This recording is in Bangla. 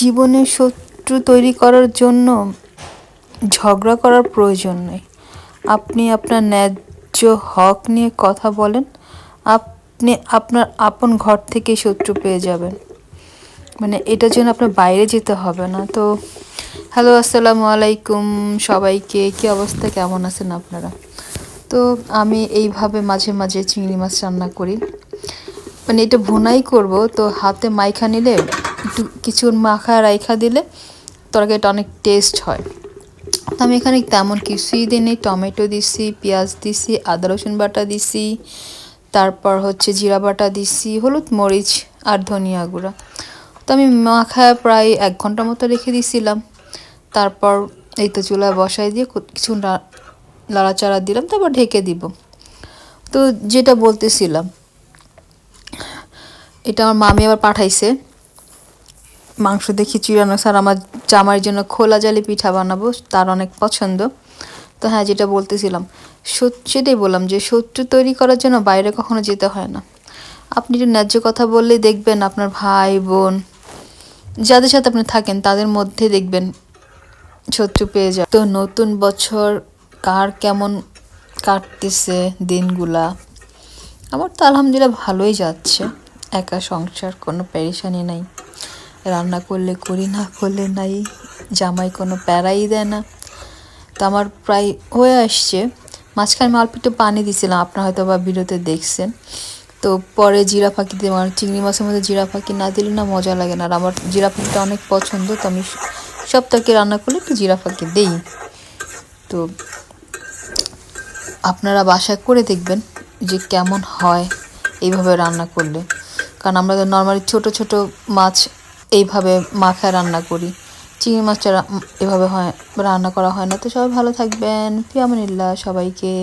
জীবনে শত্রু তৈরি করার জন্য ঝগড়া করার প্রয়োজন নেই। আপনি আপনার ন্যায্য হক নিয়ে কথা বলেন, আপনি আপনার আপন ঘর থেকেই শত্রু পেয়ে যাবেন। মানে এটার জন্য আপনার বাইরে যেতে হবে না। তো হ্যালো, আসসালামু আলাইকুম সবাইকে। কী অবস্থা, কেমন আছেন আপনারা? তো আমি এইভাবে মাঝে মাঝে চিংড়ি মাছ রান্না করি। মানে এটা ভুনাই করব, তো হাতে মাইখা নিলে একটু কিছু মাখা রাইখা দিলে তরকারিটা অনেক টেস্ট হয়। তো আমি এখানে তেমন কিছুই দিই, টমেটো দিছি, পেঁয়াজ দিছি, আদা রসুন বাটা দিছি, তারপর হচ্ছে জিরা বাটা দিছি, হলুদ মরিচ আর ধনিয়া গুঁড়া। তো আমি মাখায় প্রায় 1 ঘন্টার মতো রেখে দিয়েছিলাম। তারপর এই তো চুলায় বসাই দিয়ে কিছু লাড়াচাড়া দিলাম, তারপর ঢেকে দিব। তো যেটা বলতেছিলাম, এটা আমার মামি আবার পাঠাইছে মাংস দেখি চিরানো। স্যার আমার জামাইয়ের জন্য খোলা জালি পিঠা বানাবো, তার অনেক পছন্দ। তো হ্যাঁ, যেটা বলতেছিলাম সেটাই বললাম যে শত্রু তৈরি করার জন্য বাইরে কখনো যেতে হয় না। আপনি একটু ন্যায্য কথা বললেই দেখবেন আপনার ভাই বোন যাদের সাথে আপনি থাকেন তাদের মধ্যে দেখবেন শত্রু পেয়ে যায়। তো নতুন বছর কার কেমন কাটতেছে দিনগুলা? আমার তো আলহামদুলিল্লাহ ভালোই যাচ্ছে। একা সংসার, কোনো পেরেশানি নাই। রান্না করলে করি, না করলে নাই। জামাই কোনো প্যারাই দেয় না। তো আমার প্রায় হয়ে আসছে। মাঝখানে আমি অল্প একটু পানি দিয়েছিলাম, আপনারা হয়তো বা ভিডিওতে দেখছেন। তো পরে জিরা ফাঁকি দিয়ে, আমার চিংড়ি মাছের মধ্যে জিরা ফাঁকি না দিলে না মজা লাগে না। আর আমার জিরা ফাঁকিটা অনেক পছন্দ, তো আমি সব তরকারি রান্না করলে একটু জিরা ফাঁকি দিই। তো আপনারা বাসায় করে দেখবেন যে কেমন হয় এইভাবে রান্না করলে। কারণ আমরা তো নর্মালি ছোট ছোট মাছ এইভাবে মাখায় রান্না করি, চিংড়ি মাছটা এভাবে হয় রান্না করা হয় না। তো সবাই ভালো থাকবেন, ফি আমানিল্লাহ সবাইকে।